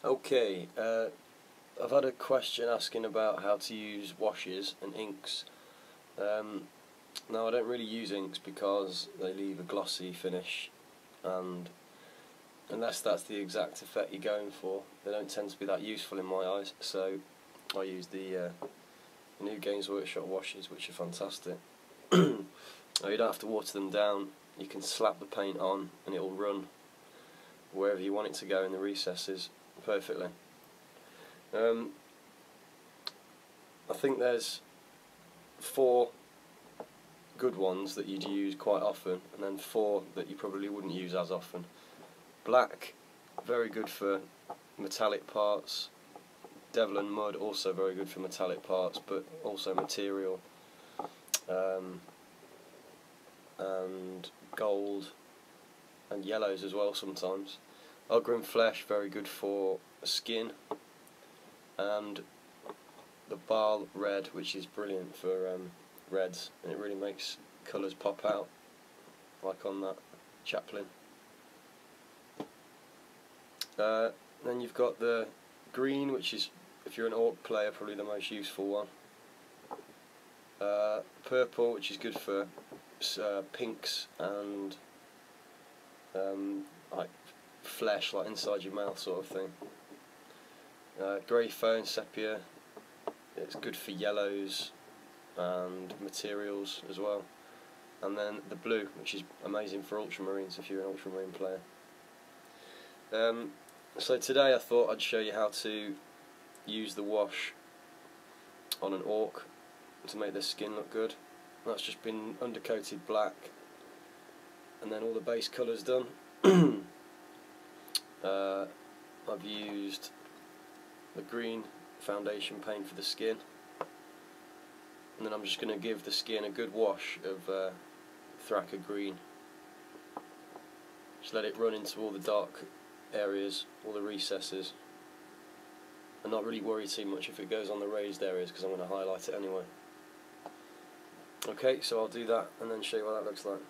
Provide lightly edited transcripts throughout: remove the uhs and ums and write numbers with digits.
Okay, I've had a question asking about how to use washes and inks. Now I don't really use inks because they leave a glossy finish, and unless that's the exact effect you're going for, they don't tend to be that useful in my eyes. So I use the new Games Workshop washes, which are fantastic. Now, you don't have to water them down. You can slap the paint on and it'll run wherever you want it to go in the recesses perfectly. I think there's 4 good ones that you'd use quite often, and then 4 that you probably wouldn't use as often. Black, very good for metallic parts. Devlin Mud, also very good for metallic parts, but also material. And gold and yellows as well sometimes. Ogre Flesh, very good for skin. And the Bal Red, which is brilliant for reds, and it really makes colours pop out, like on that Chaplain. Then you've got the green, which is, if you're an Orc player, probably the most useful one. Purple, which is good for pinks and like flesh, like inside your mouth sort of thing. Grey Phone, Sepia, it's good for yellows and materials as well. And then the blue, which is amazing for ultramarines if you're an ultramarine player. So today I thought I'd show you how to use the wash on an Orc to make their skin look good. That's just been undercoated black, and then all the base colours done. I've used the green foundation paint for the skin, and then I'm just going to give the skin a good wash of Thraka green. Just let it run into all the dark areas, all the recesses, and not really worry too much if it goes on the raised areas, because I'm going to highlight it anyway. Okay, so I'll do that and then show you what that looks like.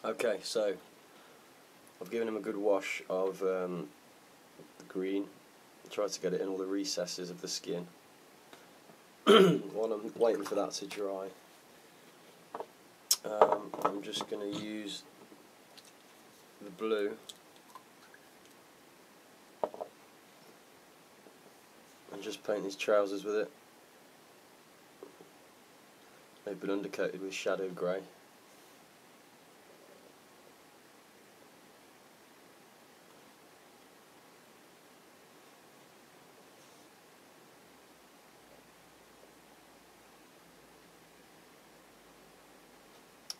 Okay, so I've given him a good wash of the green. Tried to get it in all the recesses of the skin. While I'm waiting for that to dry, I'm just going to use the blue and just paint his trousers with it. They've been undercoated with shadow grey.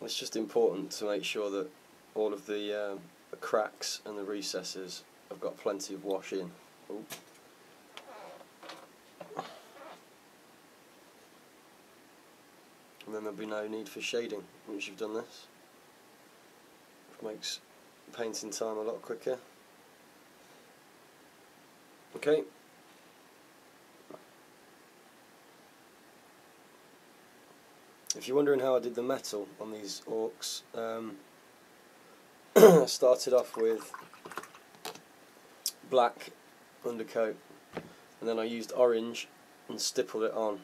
It's just important to make sure that all of the cracks and the recesses have got plenty of wash in. Ooh. And then there'll be no need for shading once you've done this, which makes painting time a lot quicker. Okay. If you're wondering how I did the metal on these Orcs, I started off with black undercoat, and then I used orange and stippled it on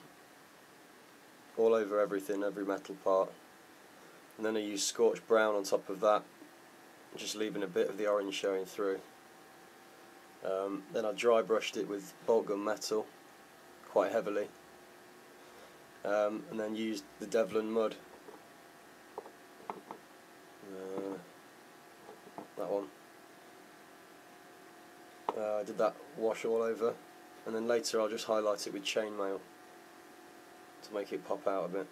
all over everything, every metal part, and then I used scorched brown on top of that, just leaving a bit of the orange showing through. Then I dry brushed it with bolt gun metal quite heavily. And then used the Devlin Mud, that one. I did that wash all over, and then later I'll just highlight it with chainmail to make it pop out a bit.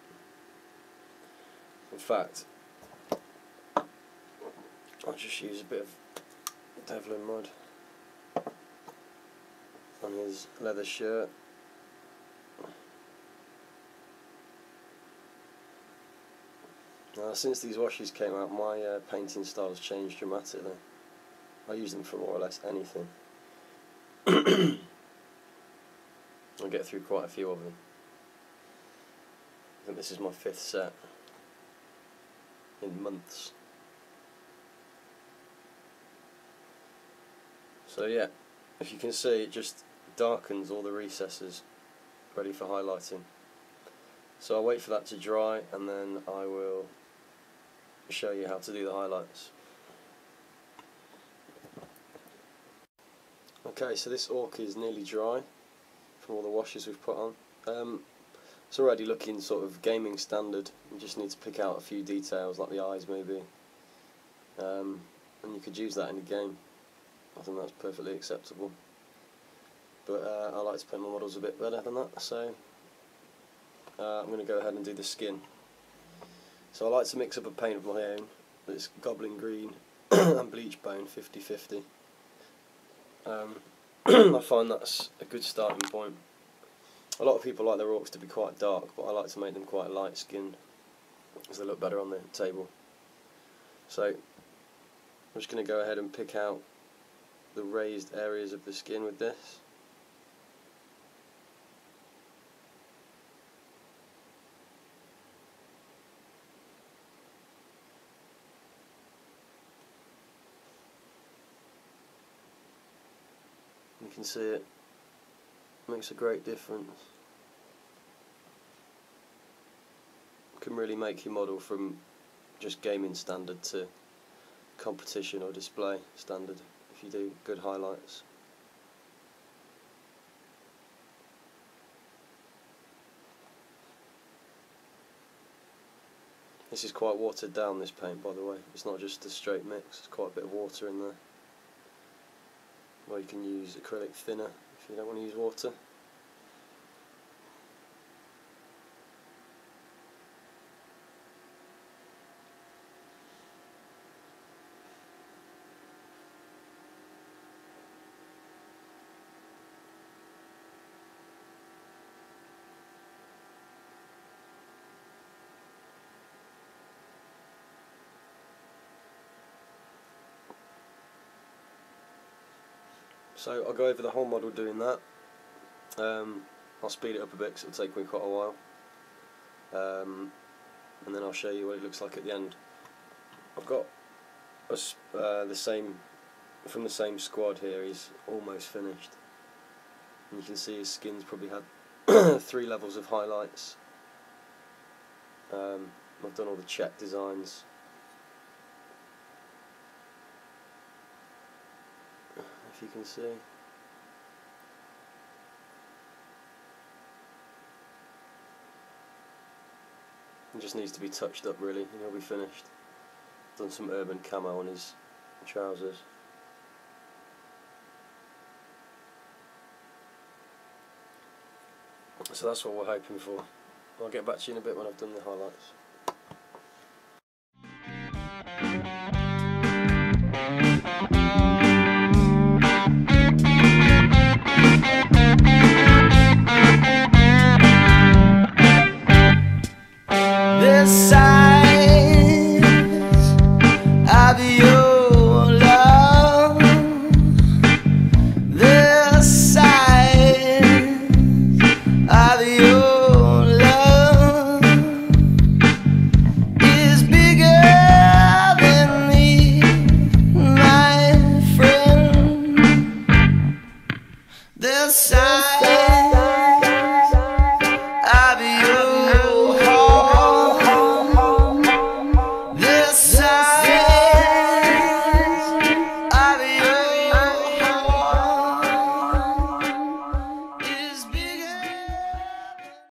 In fact, I'll just use a bit of Devlin mud on his leather shirt. Now, since these washes came out, my painting style has changed dramatically. I use them for more or less anything. I get through quite a few of them. I think this is my 5th set in months. So yeah, if you can see, it just darkens all the recesses, ready for highlighting. So I'll wait for that to dry and then I will show you how to do the highlights. Okay, so this orc is nearly dry from all the washes we've put on. It's already looking sort of gaming standard. You just need to pick out a few details like the eyes maybe, and you could use that in the game. I think that's perfectly acceptable. But I like to paint my models a bit better than that, so I'm going to go ahead and do the skin. So I like to mix up a paint of my own. It's Goblin Green and Bleach Bone 50-50. I find that's a good starting point. A lot of people like their orcs to be quite dark, but I like to make them quite light skinned because they look better on the table. So I'm just going to go ahead and pick out the raised areas of the skin with this. You can see it makes a great difference. It can really make your model from just gaming standard to competition or display standard if you do good highlights. This is quite watered down, this paint, by the way. It's not just a straight mix, there's quite a bit of water in there. Or you can use acrylic thinner if you don't want to use water. So I'll go over the whole model doing that. I'll speed it up a bit because it'll take me quite a while, and then I'll show you what it looks like at the end. I've got the same from the same squad here. He's almost finished, and you can see his skin's probably had 3 levels of highlights. I've done all the check designs. If you can see. It just needs to be touched up really, and he'll be finished. Done some urban camo on his trousers. So that's what we're hoping for. I'll get back to you in a bit when I've done the highlights.